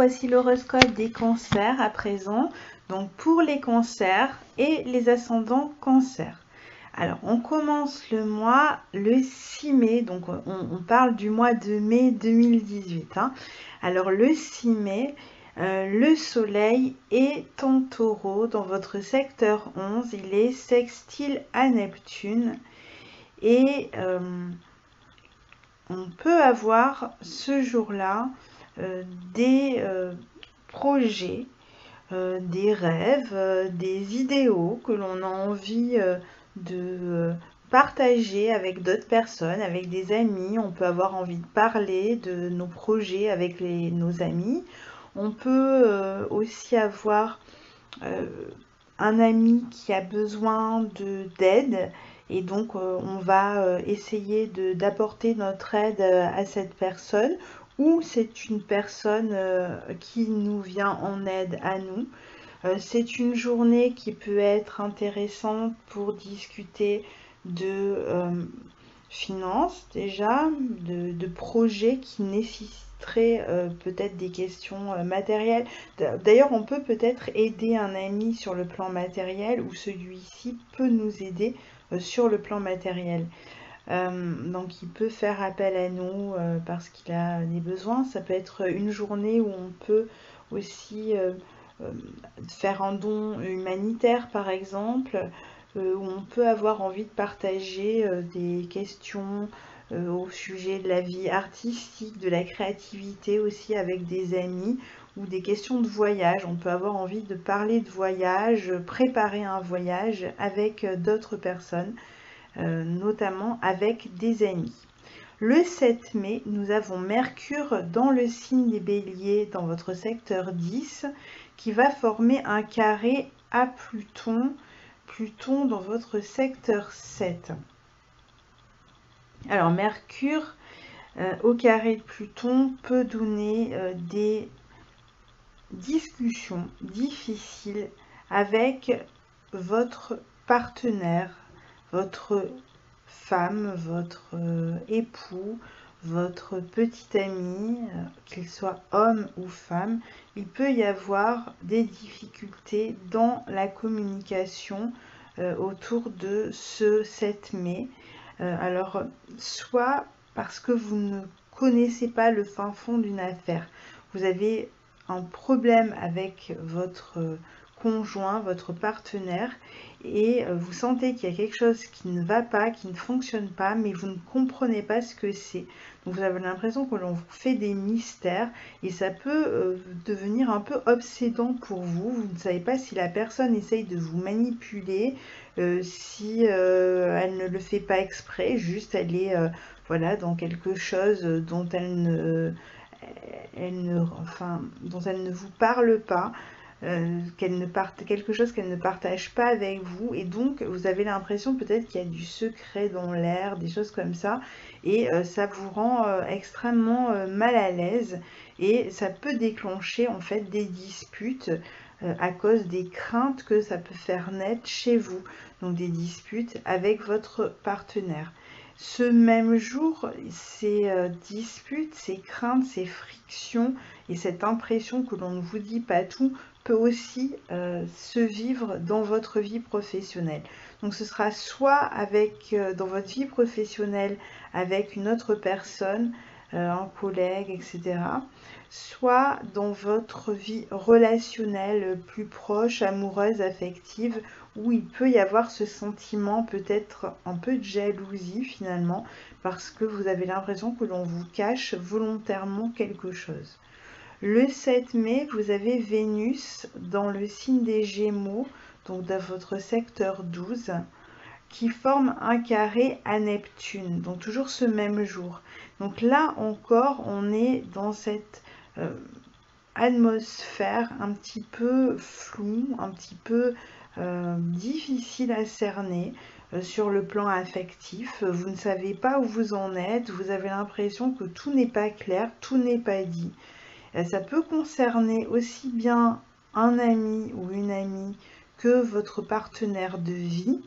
voici l'horoscope des cancers à présent. Donc pour les cancers et les ascendants cancers. Alors on commence le mois le 6 mai, donc on parle du mois de mai 2018. Alors le 6 mai, le soleil est en taureau dans votre secteur 11, il est sextile à Neptune et on peut avoir ce jour-là des projets, des rêves, des idéaux que l'on a envie de partager avec d'autres personnes, avec des amis. On peut avoir envie de parler de nos projets avec nos amis. On peut aussi avoir un ami qui a besoin d'aide et donc on va essayer d'apporter notre aide à cette personne, ou c'est une personne qui nous vient en aide à nous. C'est une journée qui peut être intéressante pour discuter de finances déjà, de projets qui nécessiteraient peut-être des questions matérielles. D'ailleurs, on peut peut-être aider un ami sur le plan matériel, ou celui-ci peut nous aider sur le plan matériel. Donc il peut faire appel à nous parce qu'il a des besoins. Ça peut être une journée où on peut aussi faire un don humanitaire par exemple, où on peut avoir envie de partager des questions au sujet de la vie artistique, de la créativité aussi avec des amis, ou des questions de voyage. On peut avoir envie de parler de voyage, préparer un voyage avec d'autres personnes, notamment avec des amis. Le 7 mai, nous avons Mercure dans le signe des Béliers, dans votre secteur 10, qui va former un carré à Pluton, Pluton dans votre secteur 7. Alors Mercure au carré de Pluton peut donner des discussions difficiles avec votre partenaire, votre femme, votre époux, votre petit ami, qu'il soit homme ou femme. Il peut y avoir des difficultés dans la communication autour de ce 7 mai. Alors, soit parce que vous ne connaissez pas le fin fond d'une affaire, vous avez un problème avec votre conjoint, votre partenaire, et vous sentez qu'il y a quelque chose qui ne va pas, qui ne fonctionne pas, mais vous ne comprenez pas ce que c'est. Donc vous avez l'impression que l'on vous fait des mystères, et ça peut devenir un peu obsédant pour vous. Vous ne savez pas si la personne essaye de vous manipuler, si elle ne le fait pas exprès, juste elle est voilà, dans quelque chose dont dont elle ne vous parle pas, quelque chose qu'elle ne partage pas avec vous, et donc vous avez l'impression peut-être qu'il y a du secret dans l'air, des choses comme ça, et ça vous rend extrêmement mal à l'aise, et ça peut déclencher en fait des disputes à cause des craintes que ça peut faire naître chez vous, donc des disputes avec votre partenaire. Ce même jour, ces disputes, ces craintes, ces frictions et cette impression que l'on ne vous dit pas tout peut aussi se vivre dans votre vie professionnelle. Donc ce sera soit avec dans votre vie professionnelle avec une autre personne, un collègue, etc. Soit dans votre vie relationnelle plus proche, amoureuse, affective, où il peut y avoir ce sentiment peut-être un peu de jalousie finalement, parce que vous avez l'impression que l'on vous cache volontairement quelque chose. Le 7 mai, vous avez Vénus dans le signe des Gémeaux, donc dans votre secteur 12, qui forme un carré à Neptune, donc toujours ce même jour. Donc là encore, on est dans cette atmosphère un petit peu floue, un petit peu difficile à cerner sur le plan affectif. Vous ne savez pas où vous en êtes, vous avez l'impression que tout n'est pas clair, tout n'est pas dit. Ça peut concerner aussi bien un ami ou une amie que votre partenaire de vie.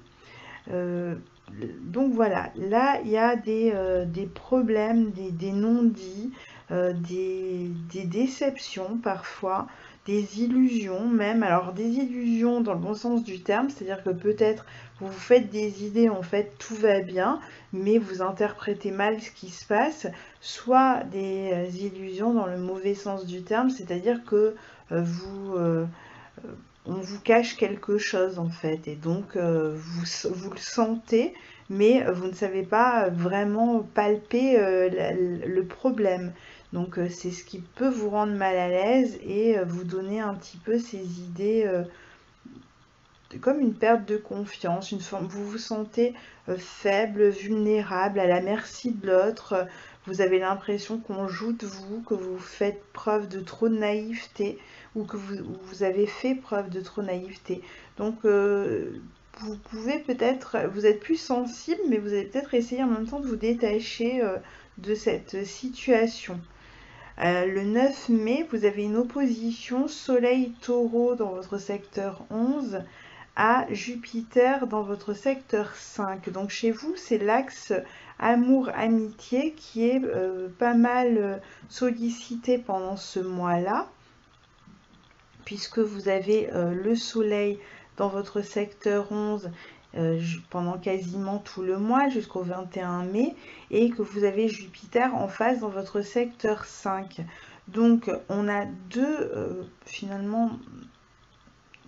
Donc voilà, là il y a des problèmes, des non-dits, des déceptions parfois, des illusions même. Alors des illusions dans le bon sens du terme, c'est-à-dire que peut-être vous vous faites des idées, en fait tout va bien, mais vous interprétez mal ce qui se passe, soit des illusions dans le mauvais sens du terme, c'est-à-dire que on vous cache quelque chose en fait, et donc vous le sentez, mais vous ne savez pas vraiment palper le problème. Donc c'est ce qui peut vous rendre mal à l'aise et vous donner un petit peu ces idées comme une perte de confiance, une forme, vous vous sentez faible, vulnérable, à la merci de l'autre. Vous avez l'impression qu'on joue de vous, que vous faites preuve de trop de naïveté ou que vous avez fait preuve de trop de naïveté. Donc vous pouvez peut-être, vous êtes plus sensible, mais vous allez peut-être essayer en même temps de vous détacher de cette situation. Le 9 mai, vous avez une opposition Soleil-Taureau dans votre secteur 11 à Jupiter dans votre secteur 5. Donc chez vous, c'est l'axe amour-amitié qui est pas mal sollicité pendant ce mois-là, puisque vous avez le Soleil dans votre secteur 11 pendant quasiment tout le mois jusqu'au 21 mai et que vous avez Jupiter en face dans votre secteur 5. Donc on a finalement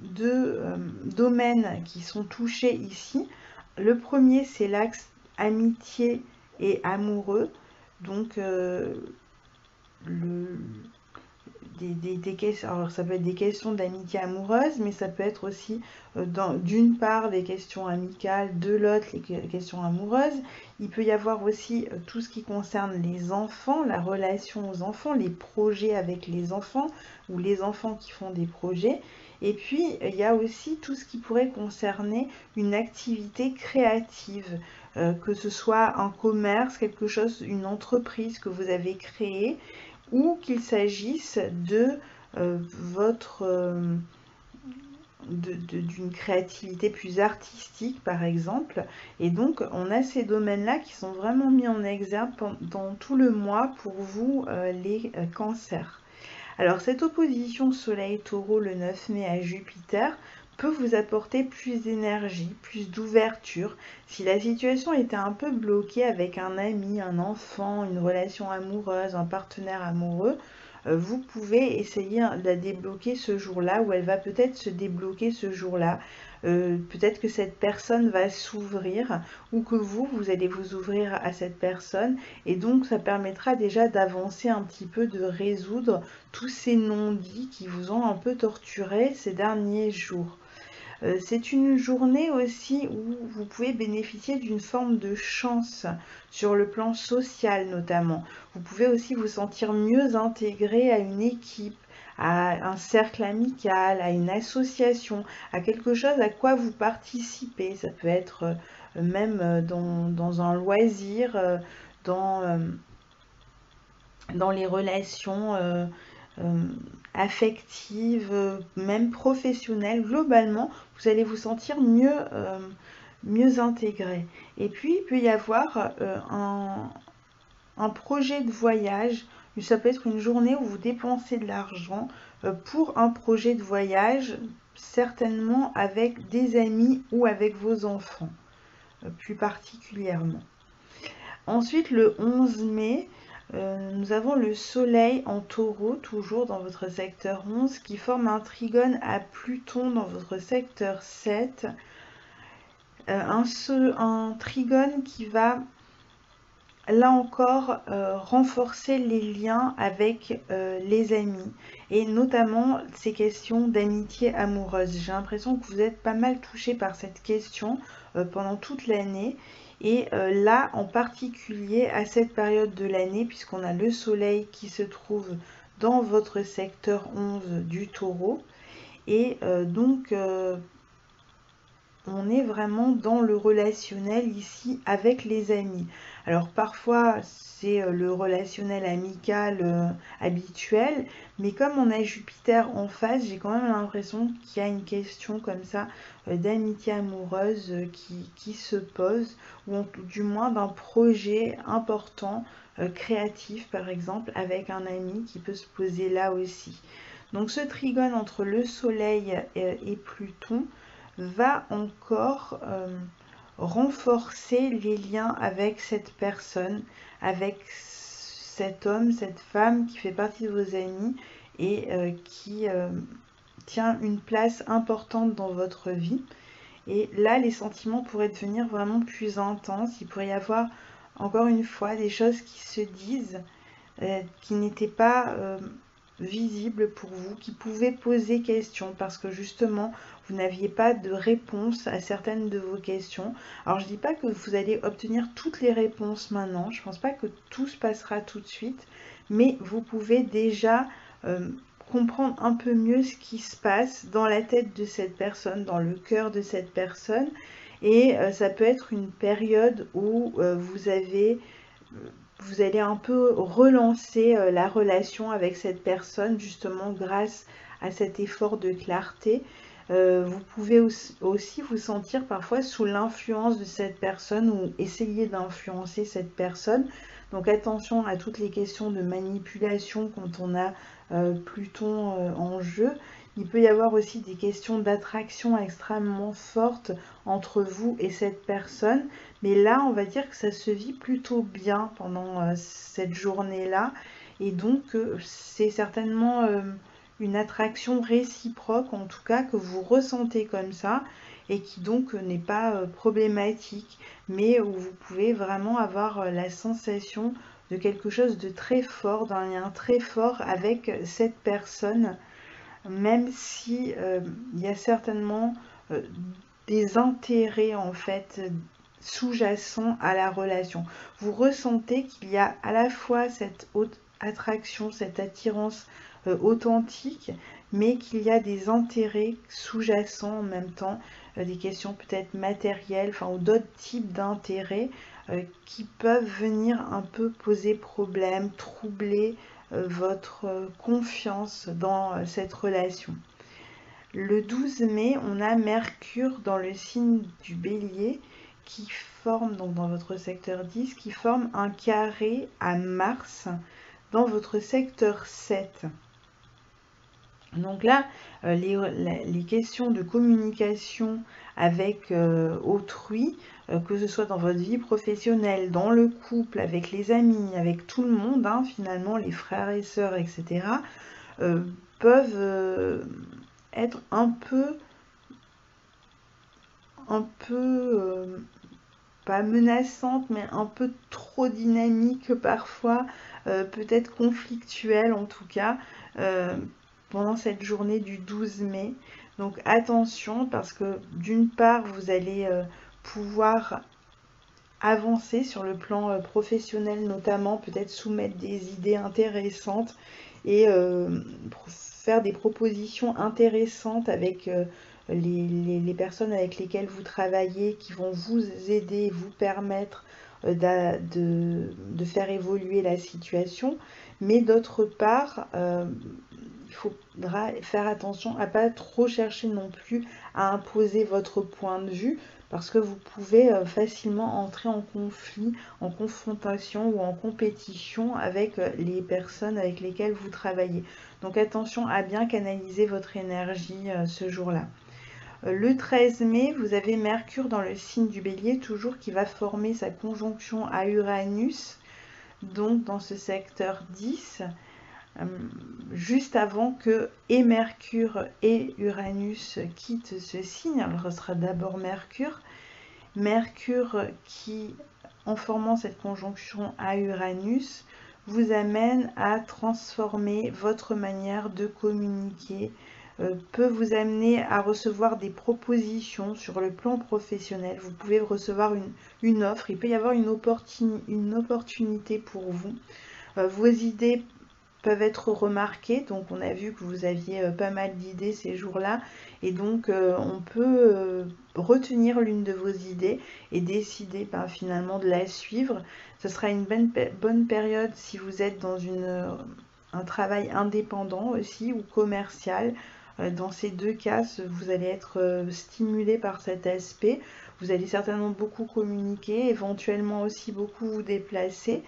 deux domaines qui sont touchés ici. Le premier, c'est l'axe amitié et amoureux. Donc, alors ça peut être des questions d'amitié amoureuse, mais ça peut être aussi d'une part des questions amicales, de l'autre les questions amoureuses. Il peut y avoir aussi tout ce qui concerne les enfants, la relation aux enfants, les projets avec les enfants ou les enfants qui font des projets. Et puis il y a aussi tout ce qui pourrait concerner une activité créative, que ce soit un commerce, quelque chose, une entreprise que vous avez créée, ou qu'il s'agisse d'une créativité plus artistique par exemple. Et donc on a ces domaines-là qui sont vraiment mis en exergue dans tout le mois pour vous les cancers. Alors cette opposition Soleil-Taureau le 9 mai à Jupiter peut vous apporter plus d'énergie, plus d'ouverture. Si la situation était un peu bloquée avec un ami, un enfant, une relation amoureuse, un partenaire amoureux, vous pouvez essayer de la débloquer ce jour-là, ou elle va peut-être se débloquer ce jour-là. Peut-être que cette personne va s'ouvrir, ou que vous allez vous ouvrir à cette personne, et donc ça permettra déjà d'avancer un petit peu, de résoudre tous ces non-dits qui vous ont un peu torturé ces derniers jours. C'est une journée aussi où vous pouvez bénéficier d'une forme de chance sur le plan social notamment. Vous pouvez aussi vous sentir mieux intégré à une équipe, à un cercle amical, à une association, à quelque chose à quoi vous participez. Ça peut être même dans un loisir, dans les relations affectives, même professionnelles. Globalement, vous allez vous sentir mieux intégré. Et puis, il peut y avoir un projet de voyage. Ça peut être une journée où vous dépensez de l'argent pour un projet de voyage, certainement avec des amis ou avec vos enfants, plus particulièrement. Ensuite, le 11 mai, nous avons le Soleil en Taureau, toujours dans votre secteur 11, qui forme un trigone à Pluton dans votre secteur 7. Un trigone qui va, là encore, renforcer les liens avec les amis, et notamment ces questions d'amitié amoureuse. J'ai l'impression que vous êtes pas mal touché par cette question pendant toute l'année. Et là, en particulier à cette période de l'année, puisqu'on a le Soleil qui se trouve dans votre secteur 11 du Taureau. Et donc, on est vraiment dans le relationnel ici avec les amis. Alors parfois c'est le relationnel amical habituel, mais comme on a Jupiter en face, j'ai quand même l'impression qu'il y a une question comme ça d'amitié amoureuse qui se pose, ou du moins d'un projet important, créatif par exemple, avec un ami qui peut se poser là aussi. Donc ce trigone entre le Soleil et Pluton va encore renforcer les liens avec cette personne, avec cet homme, cette femme qui fait partie de vos amis et qui tient une place importante dans votre vie. Et là, les sentiments pourraient devenir vraiment plus intenses. Il pourrait y avoir, encore une fois, des choses qui se disent, qui n'étaient pas visibles pour vous, qui pouvaient poser question parce que justement, vous n'aviez pas de réponse à certaines de vos questions. Alors, je ne dis pas que vous allez obtenir toutes les réponses maintenant. Je ne pense pas que tout se passera tout de suite, mais vous pouvez déjà comprendre un peu mieux ce qui se passe dans la tête de cette personne, dans le cœur de cette personne. Et ça peut être une période où vous allez un peu relancer la relation avec cette personne, justement grâce à cet effort de clarté. Vous pouvez aussi vous sentir parfois sous l'influence de cette personne ou essayer d'influencer cette personne. Donc attention à toutes les questions de manipulation quand on a Pluton en jeu. Il peut y avoir aussi des questions d'attraction extrêmement fortes entre vous et cette personne. Mais là, on va dire que ça se vit plutôt bien pendant cette journée-là. Et donc, c'est certainement une attraction réciproque, en tout cas, que vous ressentez comme ça, et qui donc n'est pas problématique, mais où vous pouvez vraiment avoir la sensation de quelque chose de très fort, d'un lien très fort avec cette personne, même si il y a certainement des intérêts en fait sous-jacents à la relation. Vous ressentez qu'il y a à la fois cette haute attraction, cette attirance authentique, mais qu'il y a des intérêts sous-jacents en même temps, des questions peut-être matérielles, enfin, ou d'autres types d'intérêts qui peuvent venir un peu poser problème, troubler votre confiance dans cette relation. Le 12 mai, on a Mercure dans le signe du Bélier qui forme, donc dans votre secteur 10, qui forme un carré à Mars dans votre secteur 7. Donc là, les questions de communication avec autrui, que ce soit dans votre vie professionnelle, dans le couple, avec les amis, avec tout le monde, hein, finalement, les frères et sœurs, etc., peuvent être un peu pas menaçante, mais un peu trop dynamique parfois, peut-être conflictuelle en tout cas, pendant cette journée du 12 mai. Donc attention, parce que d'une part, vous allez pouvoir avancer sur le plan professionnel, notamment peut-être soumettre des idées intéressantes et faire des propositions intéressantes avec les personnes avec lesquelles vous travaillez, qui vont vous aider, vous permettre de faire évoluer la situation. Mais d'autre part, il faudra faire attention à ne pas trop chercher non plus à imposer votre point de vue, parce que vous pouvez facilement entrer en conflit, en confrontation ou en compétition avec les personnes avec lesquelles vous travaillez. Donc attention à bien canaliser votre énergie ce jour-là. Le 13 mai, vous avez Mercure dans le signe du Bélier, toujours qui va former sa conjonction à Uranus, donc dans ce secteur 10, juste avant que et Mercure et Uranus quittent ce signe. Alors ce sera d'abord Mercure qui, en formant cette conjonction à Uranus, vous amène à transformer votre manière de communiquer, peut vous amener à recevoir des propositions sur le plan professionnel. Vous pouvez recevoir une offre, il peut y avoir une opportunité pour vous. Vos idées peuvent être remarquées. Donc on a vu que vous aviez pas mal d'idées ces jours-là, et donc on peut retenir l'une de vos idées et décider finalement de la suivre. Ce sera une bonne période si vous êtes dans un travail indépendant aussi ou commercial. Dans ces deux cas, vous allez être stimulé par cet aspect. Vous allez certainement beaucoup communiquer, éventuellement aussi beaucoup vous déplacer.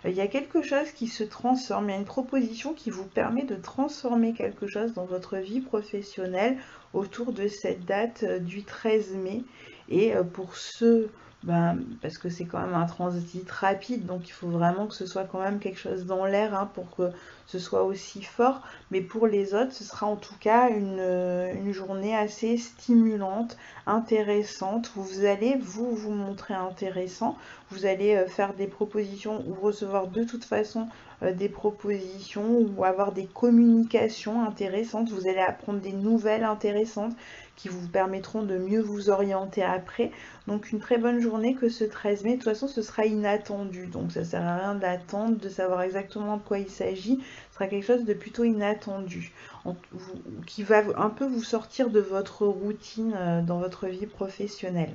Il y a quelque chose qui se transforme, il y a une proposition qui vous permet de transformer quelque chose dans votre vie professionnelle autour de cette date du 13 mai. Et pour ceux, parce que c'est quand même un transit rapide, donc il faut vraiment que ce soit quand même quelque chose dans l'air pour que ce soit aussi fort. Mais pour les autres, ce sera en tout cas une journée assez stimulante, intéressante. Vous allez vous montrer intéressant. Vous allez faire des propositions ou recevoir de toute façon des propositions ou avoir des communications intéressantes. Vous allez apprendre des nouvelles intéressantes qui vous permettront de mieux vous orienter après. Donc une très bonne journée que ce 13 mai. De toute façon, ce sera inattendu. Donc ça ne sert à rien d'attendre, de savoir exactement de quoi il s'agit. Ce sera quelque chose de plutôt inattendu, qui va un peu vous sortir de votre routine dans votre vie professionnelle.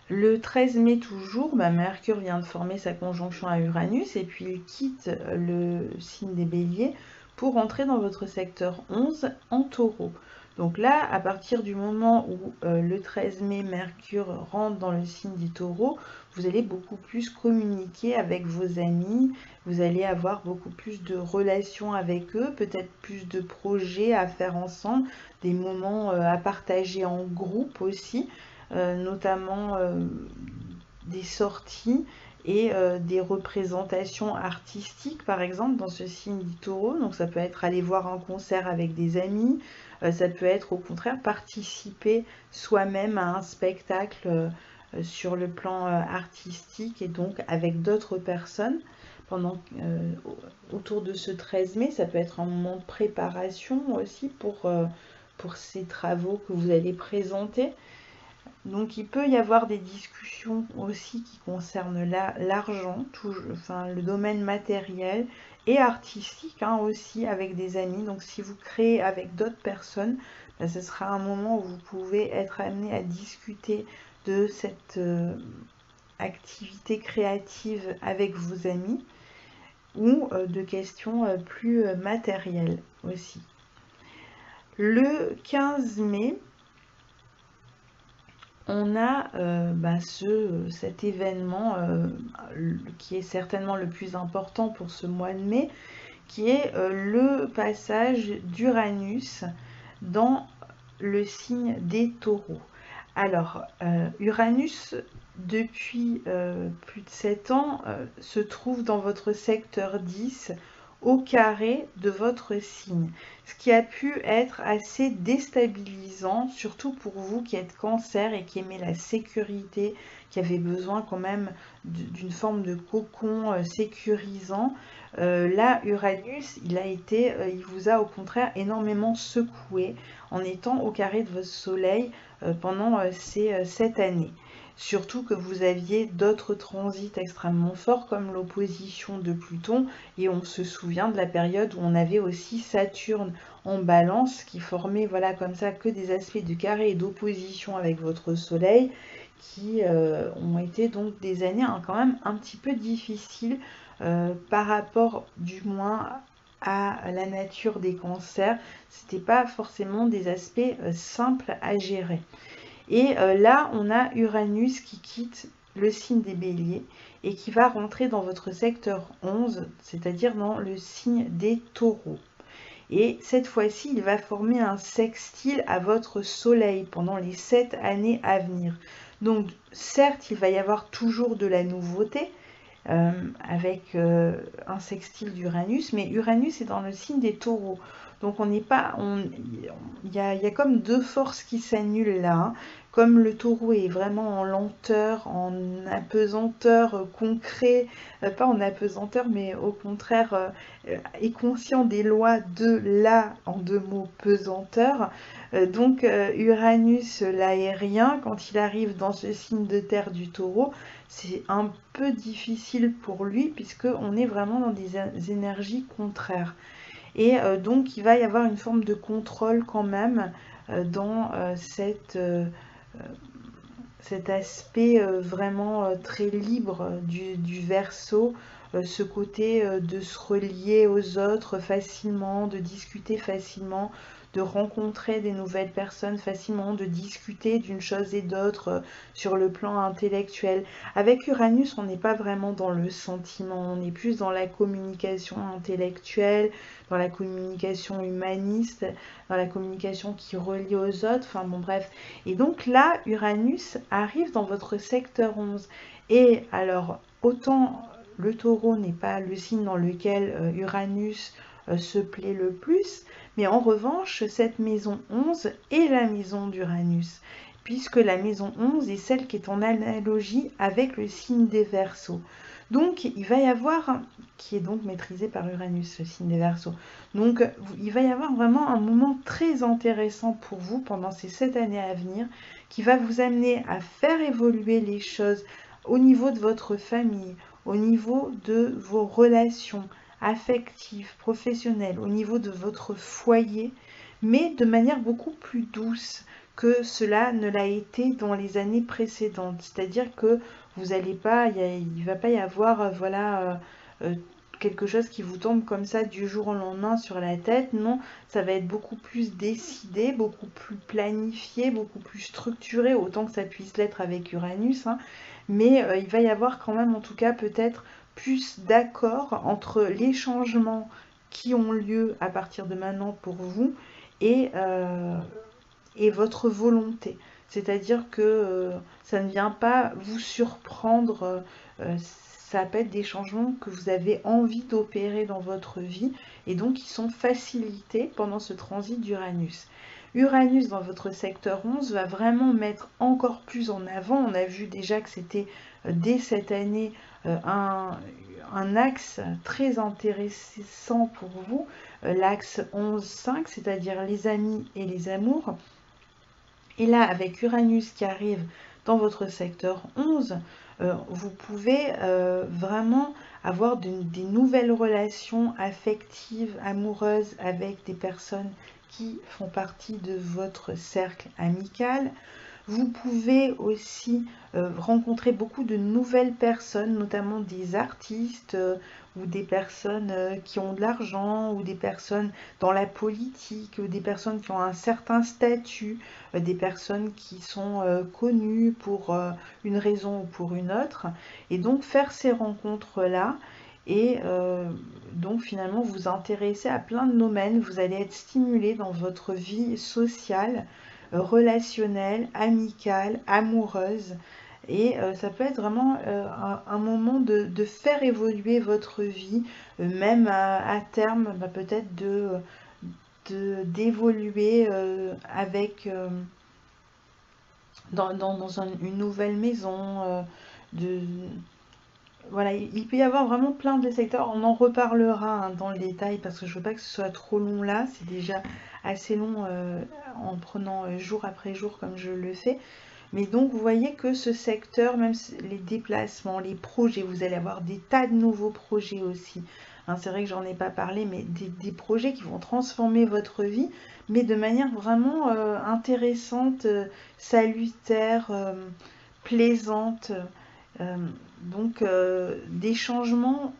Le 13 mai toujours, Mercure vient de former sa conjonction à Uranus et puis il quitte le signe des Béliers pour entrer dans votre secteur 11 en Taureau. Donc là, à partir du moment où le 13 mai, Mercure rentre dans le signe du Taureau, vous allez beaucoup plus communiquer avec vos amis, vous allez avoir beaucoup plus de relations avec eux, peut-être plus de projets à faire ensemble, des moments à partager en groupe aussi. Notamment des sorties et des représentations artistiques, par exemple, dans ce signe du Taureau. Donc ça peut être aller voir un concert avec des amis, ça peut être au contraire participer soi-même à un spectacle sur le plan artistique et donc avec d'autres personnes. Autour de ce 13 mai, ça peut être un moment de préparation aussi pour ces travaux que vous allez présenter. Donc il peut y avoir des discussions aussi qui concernent l'argent, le domaine matériel et artistique aussi avec des amis. Donc si vous créez avec d'autres personnes, ce sera un moment où vous pouvez être amené à discuter de cette activité créative avec vos amis ou de questions plus matérielles aussi. Le 15 mai, on a cet événement qui est certainement le plus important pour ce mois de mai, qui est le passage d'Uranus dans le signe des Taureaux. Alors, Uranus, depuis plus de 7 ans, se trouve dans votre secteur 10, au carré de votre signe, ce qui a pu être assez déstabilisant, surtout pour vous qui êtes Cancer et qui aimez la sécurité, qui avez besoin quand même d'une forme de cocon sécurisant. Là, Uranus, il vous a au contraire énormément secoué en étant au carré de votre soleil pendant ces 7 années. Surtout que vous aviez d'autres transits extrêmement forts comme l'opposition de Pluton, et on se souvient de la période où on avait aussi Saturne en Balance qui formait comme ça que des aspects de carré et d'opposition avec votre soleil qui ont été donc des années quand même un petit peu difficiles par rapport du moins à la nature des cancers. C'était pas forcément des aspects simples à gérer. Et là, on a Uranus qui quitte le signe des Béliers et qui va rentrer dans votre secteur 11, c'est-à-dire dans le signe des Taureaux. Et cette fois-ci, il va former un sextile à votre soleil pendant les 7 années à venir. Donc, certes, il va y avoir toujours de la nouveauté avec un sextile d'Uranus, mais Uranus est dans le signe des Taureaux. Donc on n'est pas, il y a comme deux forces qui s'annulent là, hein. Comme le taureau est vraiment en lenteur, en apesanteur concret, pas en apesanteur, mais au contraire est conscient des lois de la, en deux mots, pesanteur. Donc Uranus, l'aérien, quand il arrive dans ce signe de terre du taureau, c'est un peu difficile pour lui puisque on est vraiment dans des énergies contraires. Et donc il va y avoir une forme de contrôle quand même dans cet aspect vraiment très libre du Verseau, ce côté de se relier aux autres facilement, de discuter facilement, de rencontrer des nouvelles personnes facilement, de discuter d'une chose et d'autre sur le plan intellectuel. Avec Uranus, on n'est pas vraiment dans le sentiment, on est plus dans la communication intellectuelle, dans la communication humaniste, dans la communication qui relie aux autres, enfin bon bref. Et donc là, Uranus arrive dans votre secteur 11. Et alors, autant le taureau n'est pas le signe dans lequel Uranus se plaît le plus, mais en revanche, cette maison 11 est la maison d'Uranus, puisque la maison 11 est celle qui est en analogie avec le signe des Verseaux. Donc, il va y avoir, qui est donc maîtrisé par Uranus, le signe des Verseaux. Donc, il va y avoir vraiment un moment très intéressant pour vous pendant ces 7 années à venir, qui va vous amener à faire évoluer les choses au niveau de votre famille, au niveau de vos relations affectives, professionnelles, au niveau de votre foyer, mais de manière beaucoup plus douce que cela ne l'a été dans les années précédentes. C'est-à-dire que vous allez pas, il va pas y avoir, quelque chose qui vous tombe comme ça du jour au lendemain sur la tête. Non, ça va être beaucoup plus décidé, beaucoup plus planifié, beaucoup plus structuré, autant que ça puisse l'être avec Uranus, hein. Mais il va y avoir quand même, en tout cas, peut-être plus d'accord entre les changements qui ont lieu à partir de maintenant pour vous et, euh, et votre volonté. C'est-à-dire que ça ne vient pas vous surprendre, ça peut être des changements que vous avez envie d'opérer dans votre vie et donc qui sont facilités pendant ce transit d'Uranus. Uranus dans votre secteur 11 va vraiment mettre encore plus en avant, on a vu déjà que c'était dès cette année un axe très intéressant pour vous, l'axe 11-5, c'est-à-dire les amis et les amours. Et là, avec Uranus qui arrive dans votre secteur 11, vous pouvez vraiment avoir des nouvelles relations affectives, amoureuses avec des personnes qui font partie de votre cercle amical. Vous pouvez aussi rencontrer beaucoup de nouvelles personnes, notamment des artistes ou des personnes qui ont de l'argent ou des personnes dans la politique ou des personnes qui ont un certain statut, des personnes qui sont connues pour une raison ou pour une autre. Et donc faire ces rencontres-là et donc finalement vous intéresser à plein de domaines, vous allez être stimulé dans votre vie sociale, relationnelle, amicale, amoureuse. Et ça peut être vraiment un moment de faire évoluer votre vie, même à terme, peut-être d'évoluer avec dans une nouvelle maison, de voilà, il peut y avoir vraiment plein de secteurs. On en reparlera hein, dans le détail parce que je veux pas que ce soit trop long là. C'est déjà assez long en prenant jour après jour comme je le fais. Mais donc vous voyez que ce secteur, même les déplacements, les projets, vous allez avoir des tas de nouveaux projets aussi. Hein, c'est vrai que j'en ai pas parlé, mais des projets qui vont transformer votre vie, mais de manière vraiment intéressante, salutaire, plaisante. Euh, donc des changements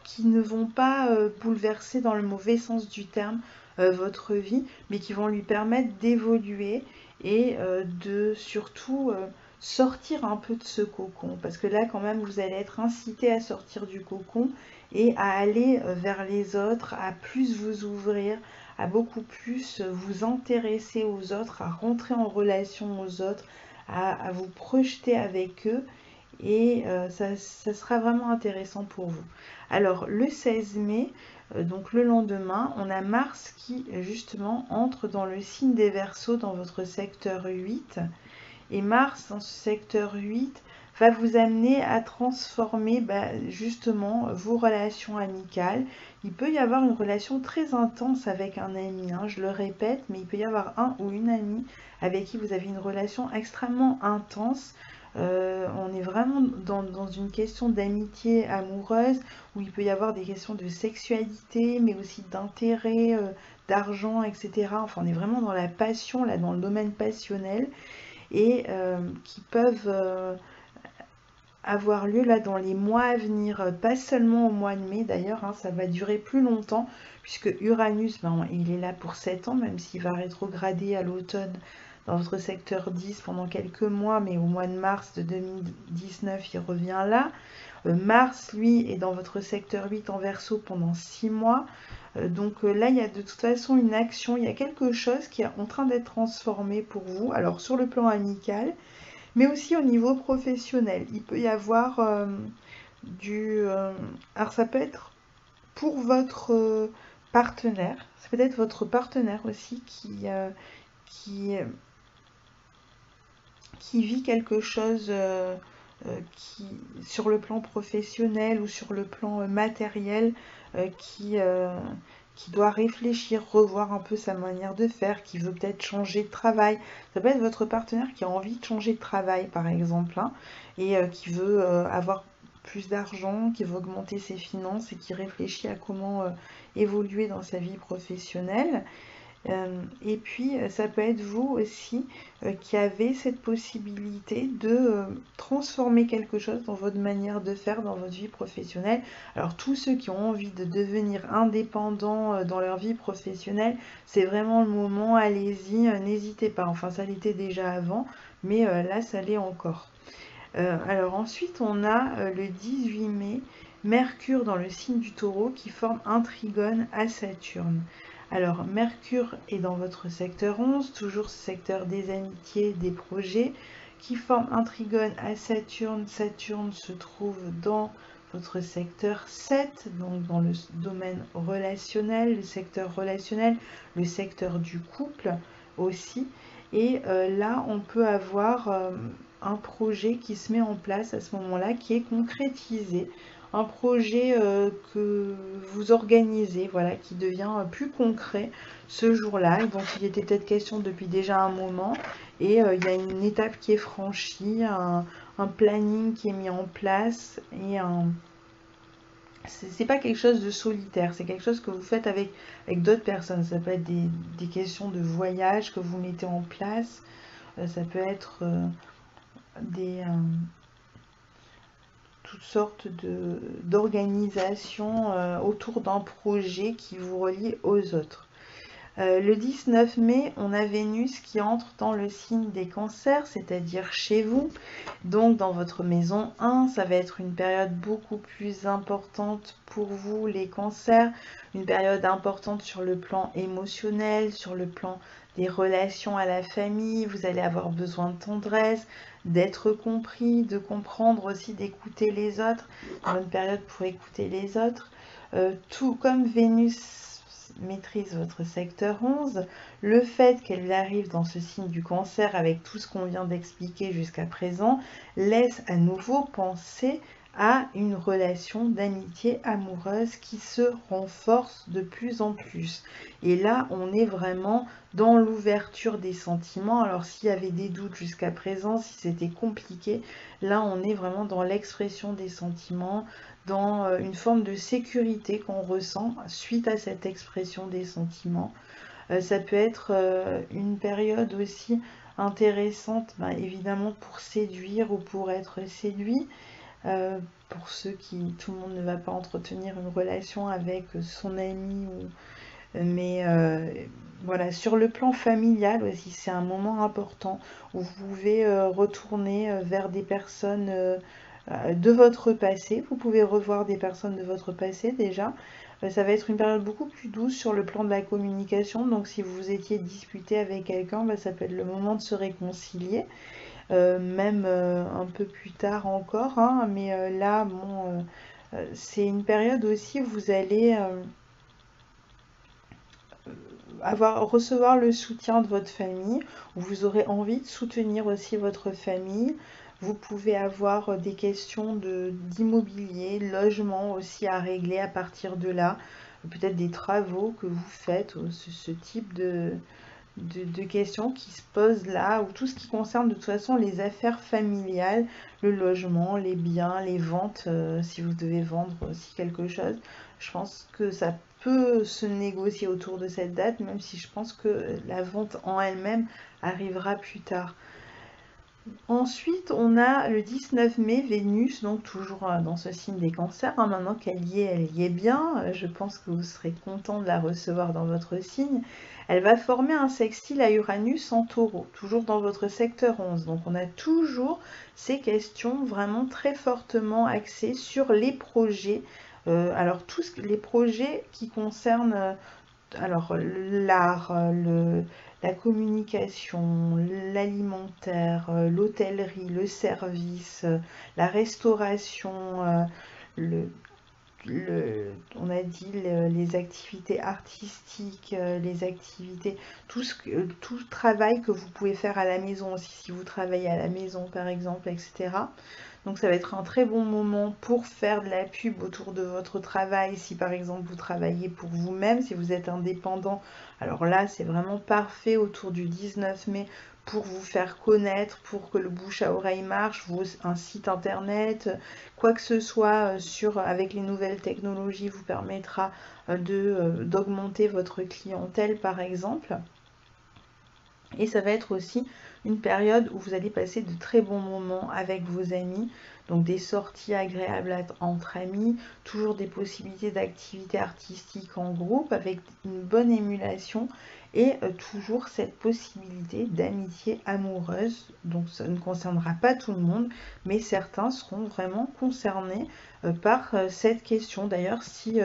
qui ne vont pas bouleverser dans le mauvais sens du terme votre vie, mais qui vont lui permettre d'évoluer et de surtout sortir un peu de ce cocon. Parce que là quand même vous allez être incité à sortir du cocon et à aller vers les autres, à plus vous ouvrir, à beaucoup plus vous intéresser aux autres, à rentrer en relation aux autres, à vous projeter avec eux et ça sera vraiment intéressant pour vous. Alors le 16 mai, donc le lendemain, on a Mars qui justement entre dans le signe des Verseaux dans votre secteur 8. Et Mars dans ce secteur 8 va vous amener à transformer justement vos relations amicales. Il peut y avoir une relation très intense avec un ami, hein, je le répète, mais il peut y avoir un ou une amie avec qui vous avez une relation extrêmement intense. On est vraiment dans une question d'amitié amoureuse où il peut y avoir des questions de sexualité, mais aussi d'intérêt, d'argent, etc. Enfin, on est vraiment dans la passion, là, dans le domaine passionnel et qui peuvent avoir lieu là dans les mois à venir, pas seulement au mois de mai d'ailleurs, hein, ça va durer plus longtemps puisque Uranus, il est là pour 7 ans, même s'il va rétrograder à l'automne dans votre secteur 10 pendant quelques mois, mais au mois de mars de 2019, il revient là. Mars, lui, est dans votre secteur 8 en Verseau pendant 6 mois. Donc là, il y a de toute façon une action, il y a quelque chose qui est en train d'être transformé pour vous. Alors sur le plan amical, mais aussi au niveau professionnel. Il peut y avoir alors ça peut être pour votre partenaire, c'est peut-être votre partenaire aussi qui, qui vit quelque chose qui, sur le plan professionnel ou sur le plan matériel qui doit réfléchir, revoir un peu sa manière de faire, qui veut peut-être changer de travail. Ça peut être votre partenaire qui a envie de changer de travail, par exemple, hein, et qui veut avoir plus d'argent, qui veut augmenter ses finances et qui réfléchit à comment évoluer dans sa vie professionnelle. Et puis, ça peut être vous aussi qui avez cette possibilité de transformer quelque chose dans votre manière de faire, dans votre vie professionnelle. Alors, tous ceux qui ont envie de devenir indépendants dans leur vie professionnelle, c'est vraiment le moment, allez-y, n'hésitez pas. Enfin, ça l'était déjà avant, mais là, ça l'est encore. Alors ensuite, on a le 18 mai, Mercure dans le signe du Taureau qui forme un trigone à Saturne. Alors, Mercure est dans votre secteur 11, toujours ce secteur des amitiés, des projets, qui forme un trigone à Saturne. Saturne se trouve dans votre secteur 7, donc dans le domaine relationnel, le secteur relationnel, le secteur du couple aussi. Et là, on peut avoir un projet qui se met en place à ce moment-là, qui est concrétisé, un projet que vous organisez, voilà, qui devient plus concret ce jour-là, dont il était peut-être question depuis déjà un moment, et il y a une étape qui est franchie, un planning qui est mis en place, et c'est pas quelque chose de solitaire, c'est quelque chose que vous faites avec d'autres personnes. Ça peut être des questions de voyage que vous mettez en place, ça peut être toutes sortes d'organisations autour d'un projet qui vous relie aux autres. Le 19 mai, on a Vénus qui entre dans le signe des cancers, c'est-à-dire chez vous, donc dans votre maison 1. Ça va être une période beaucoup plus importante pour vous, les cancers, une période importante sur le plan émotionnel, sur le plan des relations à la famille. Vous allez avoir besoin de tendresse, d'être compris, de comprendre aussi, d'écouter les autres, dans une période pour écouter les autres. Tout comme Vénus maîtrise votre secteur 11, le fait qu'elle arrive dans ce signe du cancer avec tout ce qu'on vient d'expliquer jusqu'à présent laisse à nouveau penser à une relation d'amitié amoureuse qui se renforce de plus en plus. Et là, on est vraiment dans l'ouverture des sentiments. Alors, s'il y avait des doutes jusqu'à présent, si c'était compliqué, là, on est vraiment dans l'expression des sentiments, dans une forme de sécurité qu'on ressent suite à cette expression des sentiments. Ça peut être une période aussi intéressante, évidemment pour séduire ou pour être séduit. Pour ceux qui, tout le monde ne va pas entretenir une relation avec son ami, mais voilà, sur le plan familial aussi, c'est un moment important où vous pouvez retourner vers des personnes de votre passé. Vous pouvez revoir des personnes de votre passé déjà. Ça va être une période beaucoup plus douce sur le plan de la communication. Donc si vous étiez disputé avec quelqu'un, ça peut être le moment de se réconcilier. Même un peu plus tard encore, hein, mais là, bon, c'est une période aussi où vous allez recevoir le soutien de votre famille, ou vous aurez envie de soutenir aussi votre famille. Vous pouvez avoir des questions d'immobilier, logement aussi à régler à partir de là. Peut-être des travaux que vous faites, ce type de questions qui se posent là, ou tout ce qui concerne de toute façon les affaires familiales, le logement, les biens, les ventes, si vous devez vendre aussi quelque chose. Je pense que ça peut se négocier autour de cette date, même si je pense que la vente en elle-même arrivera plus tard. Ensuite, on a le 19 mai, Vénus, donc toujours dans ce signe des cancers. Hein, maintenant qu'elle y est bien. Je pense que vous serez content de la recevoir dans votre signe. Elle va former un sextile à Uranus en taureau, toujours dans votre secteur 11. Donc on a toujours ces questions vraiment très fortement axées sur les projets. Alors tous les projets qui concernent alors l'art, la communication, l'alimentaire, l'hôtellerie, le service, la restauration, le, on a dit les activités artistiques, les activités, tout travail que vous pouvez faire à la maison aussi, si vous travaillez à la maison par exemple, etc. Donc ça va être un très bon moment pour faire de la pub autour de votre travail. Si par exemple vous travaillez pour vous-même, si vous êtes indépendant, alors là c'est vraiment parfait autour du 19 mai pour vous faire connaître, pour que le bouche à oreille marche, un site internet, quoi que ce soit avec les nouvelles technologies vous permettra d'augmenter votre clientèle par exemple. Et ça va être aussi une période où vous allez passer de très bons moments avec vos amis, donc des sorties agréables entre amis, toujours des possibilités d'activités artistiques en groupe avec une bonne émulation et toujours cette possibilité d'amitié amoureuse. Donc ça ne concernera pas tout le monde, mais certains seront vraiment concernés par cette question. D'ailleurs, si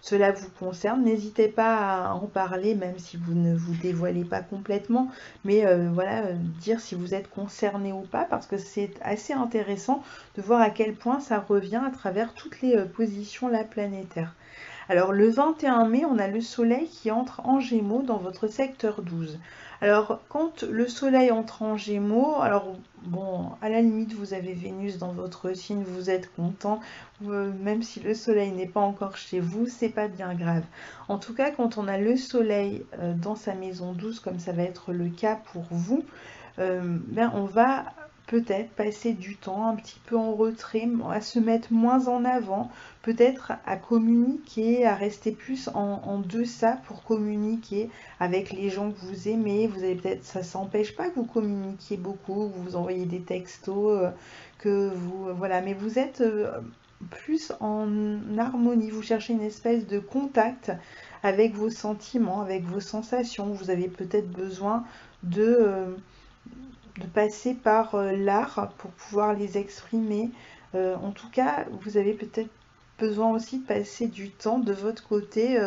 cela vous concerne, n'hésitez pas à en parler, même si vous ne vous dévoilez pas complètement, mais voilà, dire si vous êtes concerné ou pas, parce que c'est assez intéressant de voir à quel point ça revient à travers toutes les positions là planétaires. Alors le 21 mai, on a le soleil qui entre en Gémeaux dans votre secteur 12. Alors quand le soleil entre en Gémeaux, alors bon, à la limite vous avez Vénus dans votre signe, vous êtes content, même si le soleil n'est pas encore chez vous, c'est pas bien grave. En tout cas, quand on a le soleil dans sa maison 12, comme ça va être le cas pour vous, ben on va peut-être passer du temps un petit peu en retrait, à se mettre moins en avant, peut-être à communiquer, à rester plus en deçà pour communiquer avec les gens que vous aimez. Vous allez peut-être, ça s'empêche pas que vous communiquiez beaucoup, que vous envoyez des textos, que vous, voilà, mais vous êtes plus en harmonie, vous cherchez une espèce de contact avec vos sentiments, avec vos sensations. Vous avez peut-être besoin de passer par l'art pour pouvoir les exprimer. En tout cas, vous avez peut-être besoin aussi de passer du temps de votre côté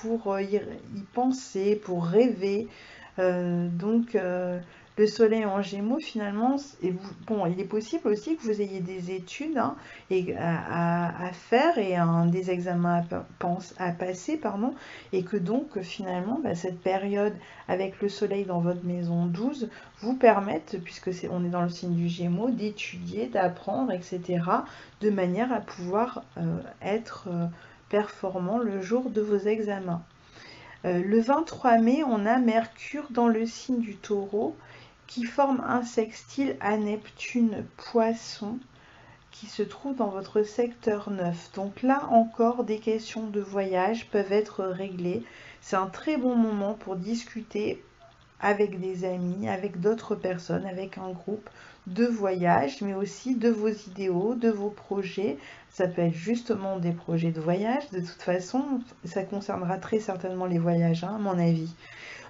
pour y penser, pour rêver. Donc, le soleil en Gémeaux, finalement, bon, il est possible aussi que vous ayez des études à faire et des examens à passer, pardon, et que donc, finalement, bah, cette période avec le soleil dans votre maison 12 vous permette, puisque on est dans le signe du Gémeaux, d'étudier, d'apprendre, etc., de manière à pouvoir être performant le jour de vos examens. Le 23 mai, on a Mercure dans le signe du Taureau qui forme un sextile à Neptune Poisson qui se trouve dans votre secteur 9. Donc là encore, des questions de voyage peuvent être réglées. C'est un très bon moment pour discuter avec des amis, avec d'autres personnes, avec un groupe de voyage, mais aussi de vos idéaux, de vos projets. Ça peut être justement des projets de voyage. De toute façon, ça concernera très certainement les voyages, hein, à mon avis.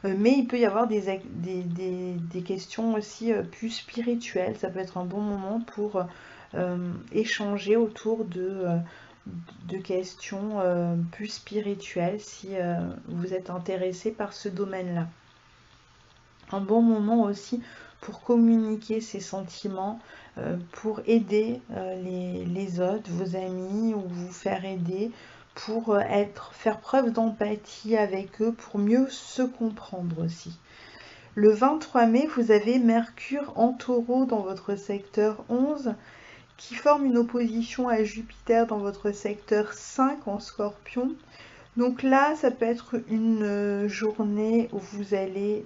Mais il peut y avoir des questions aussi plus spirituelles. Ça peut être un bon moment pour échanger autour de questions plus spirituelles si vous êtes intéressé par ce domaine-là. Un bon moment aussi pour communiquer ses sentiments, pour aider les autres, vos amis, ou vous faire aider pour faire preuve d'empathie avec eux, pour mieux se comprendre aussi. Le 23 mai, vous avez Mercure en Taureau dans votre secteur 11 qui forme une opposition à Jupiter dans votre secteur 5 en Scorpion. Donc là, ça peut être une journée où vous allez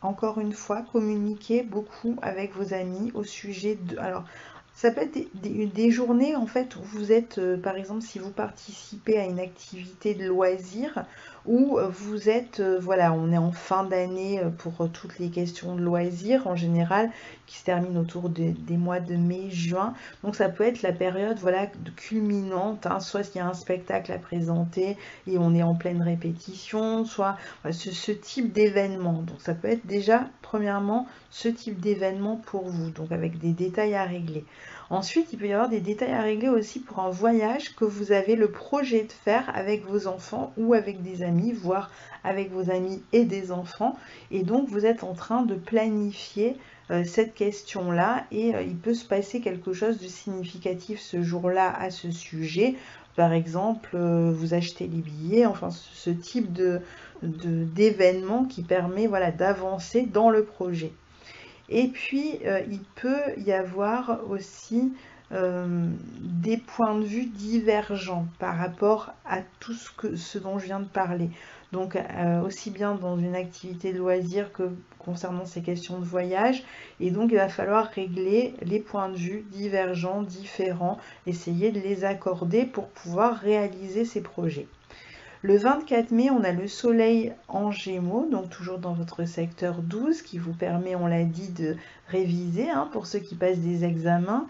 encore une fois communiquer beaucoup avec vos amis au sujet de... Alors, ça peut être des journées en fait où vous êtes, par exemple, si vous participez à une activité de loisir, où vous êtes, voilà, on est en fin d'année pour toutes les questions de loisirs en général, qui se terminent autour des mois de mai, juin. Donc ça peut être la période, voilà, culminante, hein, soit il y a un spectacle à présenter et on est en pleine répétition, soit voilà, ce type d'événement. Donc ça peut être déjà, premièrement, ce type d'événement pour vous, donc avec des détails à régler. Ensuite, il peut y avoir des détails à régler aussi pour un voyage que vous avez le projet de faire avec vos enfants ou avec des amis, voire avec vos amis et des enfants. Et donc, vous êtes en train de planifier cette question-là et il peut se passer quelque chose de significatif ce jour-là à ce sujet. Par exemple, vous achetez les billets, enfin ce type d'événement qui permet voilà, d'avancer dans le projet. Et puis, il peut y avoir aussi des points de vue divergents par rapport à tout ce dont je viens de parler. Donc, aussi bien dans une activité de loisir que concernant ces questions de voyage. Et donc, il va falloir régler les points de vue divergents, différents, essayer de les accorder pour pouvoir réaliser ces projets. Le 24 mai, on a le soleil en Gémeaux, donc toujours dans votre secteur 12, qui vous permet, on l'a dit, de réviser, hein, pour ceux qui passent des examens,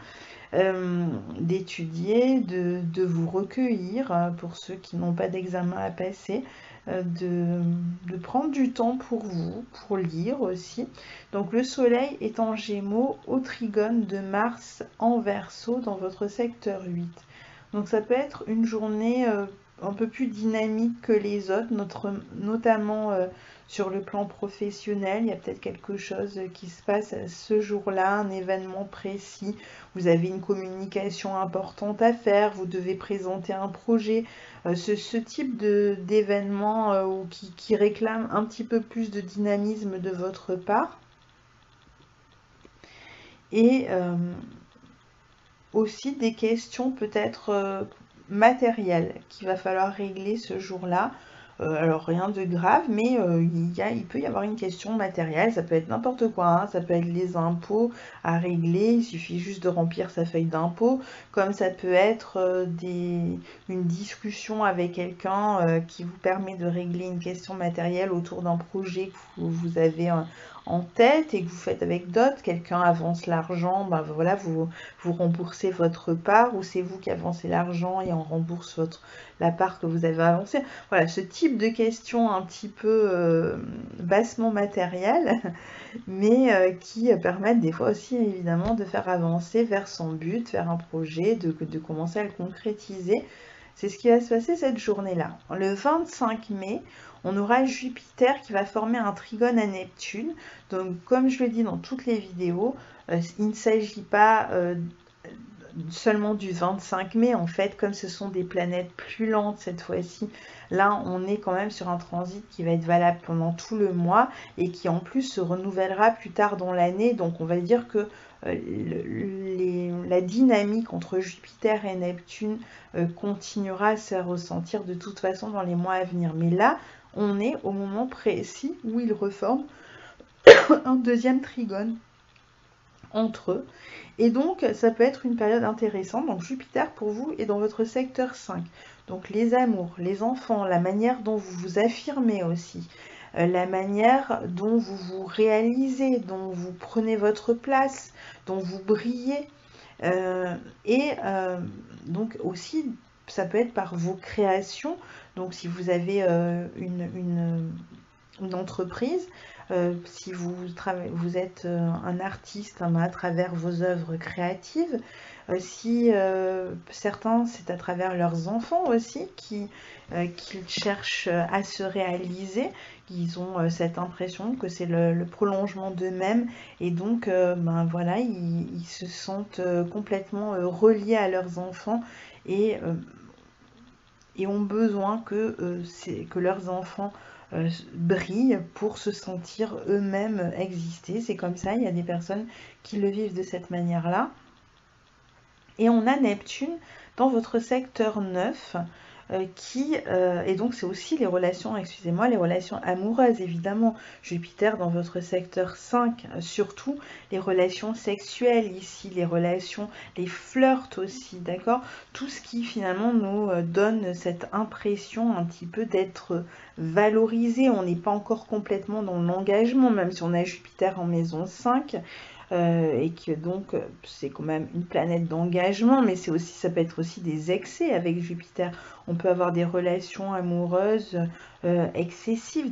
d'étudier, de vous recueillir, pour ceux qui n'ont pas d'examen à passer, de prendre du temps pour vous, pour lire aussi. Donc le soleil est en Gémeaux au trigone de Mars en Verseau dans votre secteur 8. Donc ça peut être une journée un peu plus dynamique que les autres, notamment sur le plan professionnel. Il y a peut-être quelque chose qui se passe ce jour-là, un événement précis. Vous avez une communication importante à faire, vous devez présenter un projet. Ce type d'événement qui réclame un petit peu plus de dynamisme de votre part. Et aussi des questions peut-être matérielles qu'il va falloir régler ce jour-là. Alors rien de grave, mais il peut y avoir une question matérielle, ça peut être n'importe quoi, hein, ça peut être les impôts à régler, il suffit juste de remplir sa feuille d'impôt, comme ça peut être une discussion avec quelqu'un qui vous permet de régler une question matérielle autour d'un projet que vous avez en tête et que vous faites avec d'autres. Quelqu'un avance l'argent, ben voilà, vous remboursez votre part, ou c'est vous qui avancez l'argent et on rembourse la part que vous avez avancée. Voilà, ce type de questions un petit peu bassement matérielles, mais qui permettent des fois aussi évidemment de faire avancer vers son but, vers un projet, de commencer à le concrétiser. C'est ce qui va se passer cette journée-là. Le 25 mai, on aura Jupiter qui va former un trigone à Neptune. Donc, comme je le dis dans toutes les vidéos, il ne s'agit pas seulement du 25 mai. En fait, comme ce sont des planètes plus lentes cette fois-ci, là, on est quand même sur un transit qui va être valable pendant tout le mois et qui en plus se renouvellera plus tard dans l'année. Donc, on va dire que la dynamique entre Jupiter et Neptune continuera à se ressentir de toute façon dans les mois à venir. Mais là, on est au moment précis où il reforme un deuxième trigone entre eux. Et donc, ça peut être une période intéressante. Donc, Jupiter, pour vous, est dans votre secteur 5. Donc, les amours, les enfants, la manière dont vous vous affirmez aussi, la manière dont vous vous réalisez, dont vous prenez votre place, dont vous brillez. Donc aussi, ça peut être par vos créations. Donc si vous avez une entreprise, si vous êtes un artiste à travers vos œuvres créatives, si certains, c'est à travers leurs enfants aussi qu'ils cherchent à se réaliser, ils ont cette impression que c'est le prolongement d'eux-mêmes et donc ben voilà, ils se sentent complètement reliés à leurs enfants et et ont besoin que leurs enfants brillent pour se sentir eux-mêmes exister. C'est comme ça, il y a des personnes qui le vivent de cette manière-là. Et on a Neptune dans votre secteur 9 et donc c'est aussi les relations, excusez-moi, les relations amoureuses évidemment. Jupiter dans votre secteur 5, surtout les relations sexuelles ici, les relations, les flirts aussi, d'accord? Tout ce qui finalement nous donne cette impression un petit peu d'être valorisé. On n'est pas encore complètement dans l'engagement, même si on a Jupiter en maison 5. Et que donc c'est quand même une planète d'engagement, mais c'est aussi, ça peut être aussi des excès avec Jupiter. On peut avoir des relations amoureuses excessives,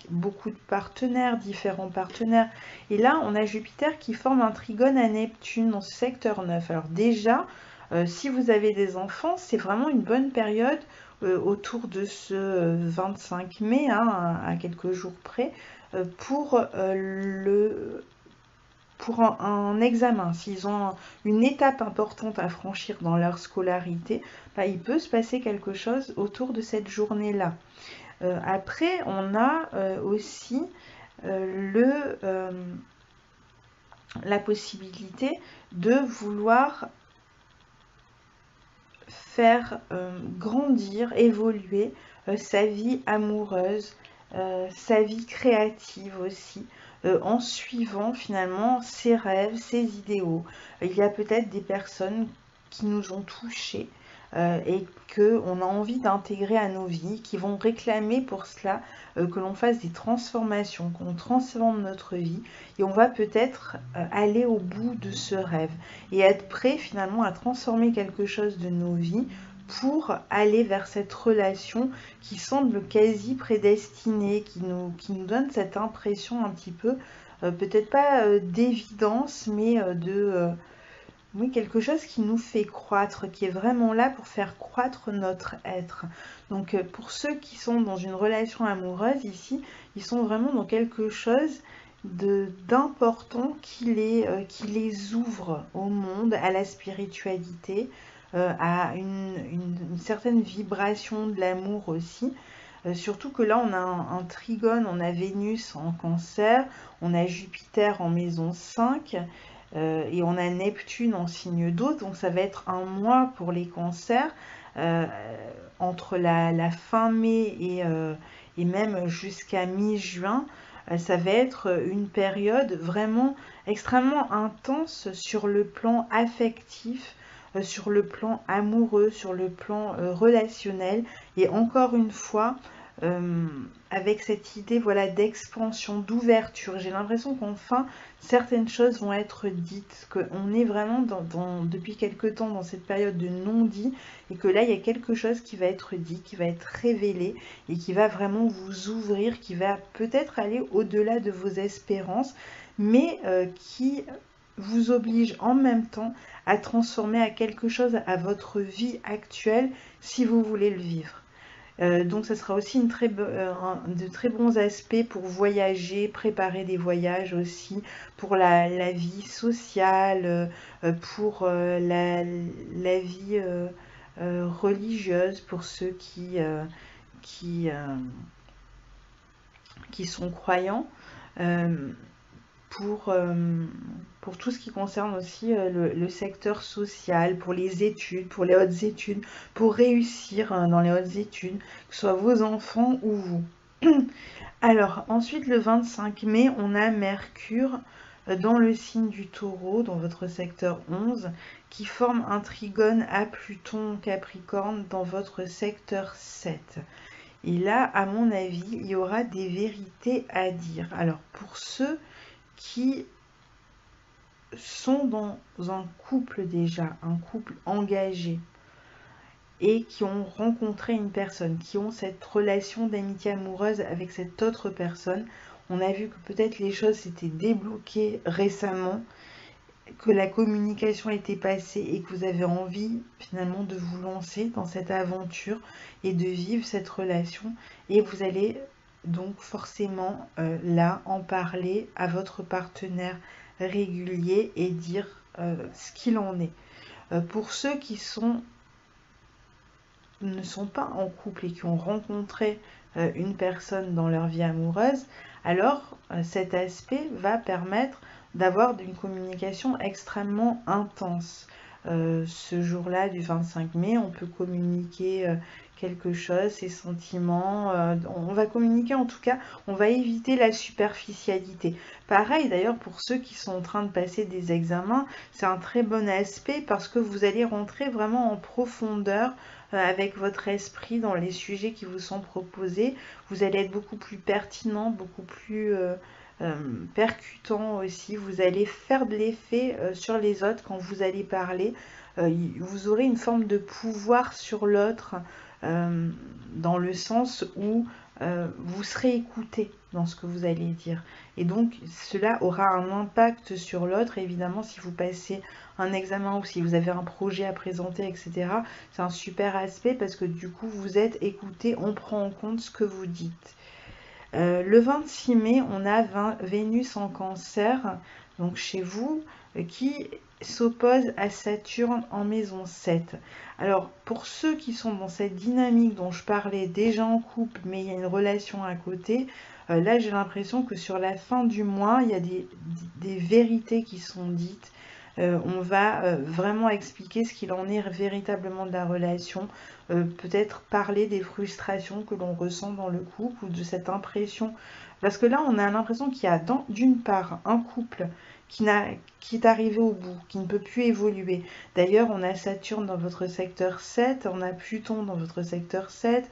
beaucoup de partenaires, différents partenaires. Et là, on a Jupiter qui forme un trigone à Neptune dans ce secteur 9. Alors déjà, si vous avez des enfants, c'est vraiment une bonne période autour de ce 25 mai, hein, à quelques jours près, pour un examen, s'ils ont une étape importante à franchir dans leur scolarité, bah, il peut se passer quelque chose autour de cette journée-là. Après, on a aussi la possibilité de vouloir faire grandir, évoluer sa vie amoureuse, sa vie créative aussi, en suivant finalement ses rêves, ses idéaux. Il y a peut-être des personnes qui nous ont touchés et qu'on a envie d'intégrer à nos vies, qui vont réclamer pour cela que l'on fasse des transformations, qu'on transforme notre vie, et on va peut-être aller au bout de ce rêve et être prêt finalement à transformer quelque chose de nos vies pour aller vers cette relation qui semble quasi prédestinée, qui nous donne cette impression un petit peu, peut-être pas d'évidence, mais oui, quelque chose qui nous fait croître, qui est vraiment là pour faire croître notre être. Donc pour ceux qui sont dans une relation amoureuse ici, ils sont vraiment dans quelque chose d'important qui les ouvre au monde, à la spiritualité, à une certaine vibration de l'amour aussi. Surtout que là, on a un trigone, on a Vénus en Cancer, on a Jupiter en maison 5, et on a Neptune en signe d'eau, donc ça va être un mois pour les cancers, entre la fin mai et même jusqu'à mi-juin. Ça va être une période vraiment extrêmement intense sur le plan affectif, sur le plan amoureux, sur le plan relationnel, et encore une fois, avec cette idée, voilà, d'expansion, d'ouverture. J'ai l'impression qu'enfin, certaines choses vont être dites, qu'on est vraiment depuis quelque temps dans cette période de non-dit, et que là, il y a quelque chose qui va être dit, qui va être révélé, et qui va vraiment vous ouvrir, qui va peut-être aller au-delà de vos espérances, mais qui vous oblige en même temps à transformer à quelque chose à votre vie actuelle si vous voulez le vivre. Donc ça sera aussi de très bons aspects pour voyager, préparer des voyages aussi, pour la vie sociale, pour la vie religieuse, pour ceux qui, qui sont croyants. Pour, pour tout ce qui concerne aussi le secteur social, pour les études, pour les hautes études, pour réussir dans les hautes études, que ce soit vos enfants ou vous. Alors, ensuite, le 25 mai, on a Mercure dans le signe du Taureau, dans votre secteur 11, qui forme un trigone à Pluton Capricorne dans votre secteur 7. Et là, à mon avis, il y aura des vérités à dire. Alors, pour ceux qui sont dans un couple déjà, un couple engagé, et qui ont rencontré une personne, qui ont cette relation d'amitié amoureuse avec cette autre personne, on a vu que peut-être les choses s'étaient débloquées récemment, que la communication était passée et que vous avez envie finalement de vous lancer dans cette aventure et de vivre cette relation, et vous allez donc forcément là en parler à votre partenaire régulier et dire ce qu'il en est. Pour ceux qui sont ne sont pas en couple et qui ont rencontré une personne dans leur vie amoureuse, alors cet aspect va permettre d'avoir une communication extrêmement intense. Ce jour-là du 25 mai, on peut communiquer quelque chose, ses sentiments, on va communiquer en tout cas, on va éviter la superficialité. Pareil d'ailleurs pour ceux qui sont en train de passer des examens, c'est un très bon aspect parce que vous allez rentrer vraiment en profondeur avec votre esprit dans les sujets qui vous sont proposés. Vous allez être beaucoup plus pertinent, beaucoup plus percutant aussi. Vous allez faire de l'effet sur les autres quand vous allez parler. Vous aurez une forme de pouvoir sur l'autre dans le sens où vous serez écouté dans ce que vous allez dire. Et donc, cela aura un impact sur l'autre. Évidemment, si vous passez un examen ou si vous avez un projet à présenter, etc., c'est un super aspect parce que du coup, vous êtes écouté, on prend en compte ce que vous dites. Le 26 mai, on a Vénus en Cancer, donc chez vous, qui s'oppose à Saturne en maison 7. Alors, pour ceux qui sont dans cette dynamique dont je parlais, déjà en couple, mais il y a une relation à côté, là j'ai l'impression que sur la fin du mois, il y a des vérités qui sont dites. On va vraiment expliquer ce qu'il en est véritablement de la relation, peut-être parler des frustrations que l'on ressent dans le couple ou de cette impression. Parce que là, on a l'impression qu'il y a d'une part un couple qui est arrivé au bout, qui ne peut plus évoluer. D'ailleurs, on a Saturne dans votre secteur 7, on a Pluton dans votre secteur 7,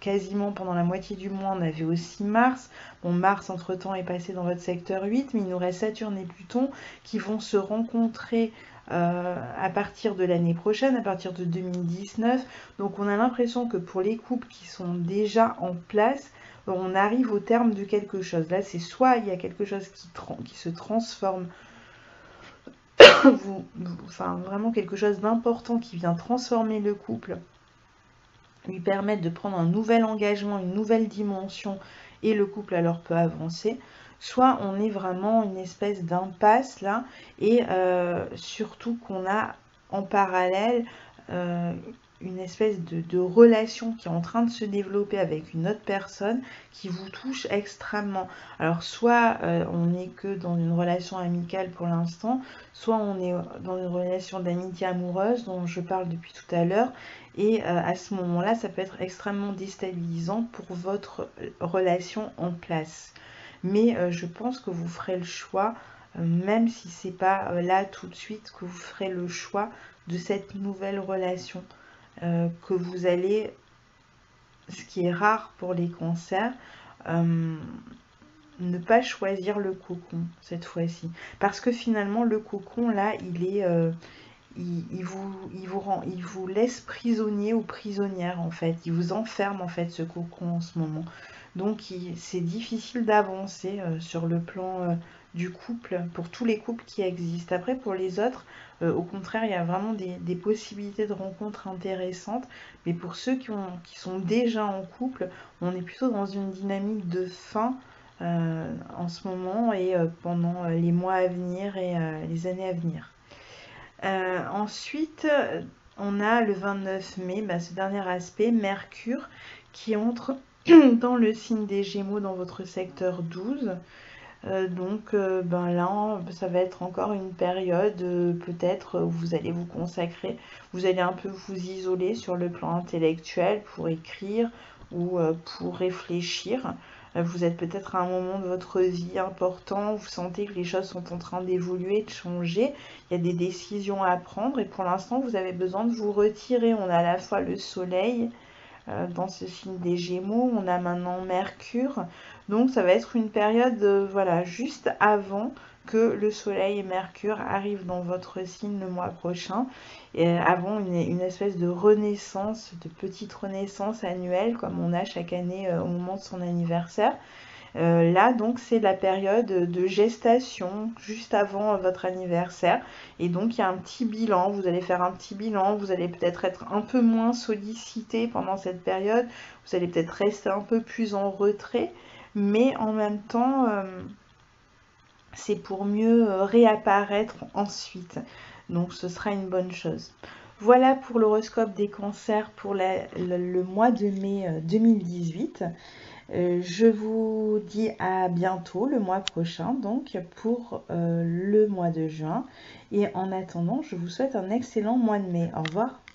quasiment pendant la moitié du mois, on avait aussi Mars. Bon, Mars, entre-temps, est passé dans votre secteur 8, mais il nous reste Saturne et Pluton qui vont se rencontrer à partir de l'année prochaine, à partir de 2019. Donc on a l'impression que pour les couples qui sont déjà en place, on arrive au terme de quelque chose. Là, c'est soit il y a quelque chose qui se transforme, enfin vraiment quelque chose d'important qui vient transformer le couple, lui permettre de prendre un nouvel engagement, une nouvelle dimension, et le couple alors peut avancer. Soit on est vraiment une espèce d'impasse là, et surtout qu'on a en parallèle une espèce de relation qui est en train de se développer avec une autre personne qui vous touche extrêmement. Alors soit on n'est que dans une relation amicale pour l'instant, soit on est dans une relation d'amitié amoureuse dont je parle depuis tout à l'heure, et à ce moment-là, ça peut être extrêmement déstabilisant pour votre relation en place. Mais je pense que vous ferez le choix, même si c'est pas là tout de suite, que vous ferez le choix de cette nouvelle relation. Que vous allez, ce qui est rare pour les cancers, ne pas choisir le cocon cette fois-ci. Parce que finalement, le cocon, là, il vous laisse prisonnier ou prisonnière en fait. Il vous enferme en fait ce cocon en ce moment. Donc c'est difficile d'avancer sur le plan du couple, pour tous les couples qui existent. Après pour les autres, au contraire, il y a vraiment des possibilités de rencontres intéressantes. Mais pour ceux qui sont déjà en couple, on est plutôt dans une dynamique de fin en ce moment et pendant les mois à venir et les années à venir. Ensuite, on a le 29 mai, ce dernier aspect, Mercure, qui entre dans le signe des Gémeaux dans votre secteur 12. Donc là, ça va être encore une période peut-être où vous allez vous consacrer, vous allez un peu vous isoler sur le plan intellectuel pour écrire ou pour réfléchir. Vous êtes peut-être à un moment de votre vie important, vous sentez que les choses sont en train d'évoluer, de changer, il y a des décisions à prendre et pour l'instant vous avez besoin de vous retirer. On a à la fois le soleil dans ce signe des Gémeaux, on a maintenant Mercure, donc ça va être une période voilà, juste avant que le soleil et Mercure arrivent dans votre signe le mois prochain, et avant une espèce de renaissance, de petite renaissance annuelle comme on a chaque année au moment de son anniversaire. Là donc c'est la période de gestation juste avant votre anniversaire et donc il y a un petit bilan, vous allez faire un petit bilan, vous allez peut-être être un peu moins sollicité pendant cette période, vous allez peut-être rester un peu plus en retrait, mais en même temps c'est pour mieux réapparaître ensuite, donc ce sera une bonne chose. Voilà pour l'horoscope des cancers pour le mois de mai 2018. Je vous dis à bientôt le mois prochain, donc pour le mois de juin. Et en attendant, je vous souhaite un excellent mois de mai. Au revoir.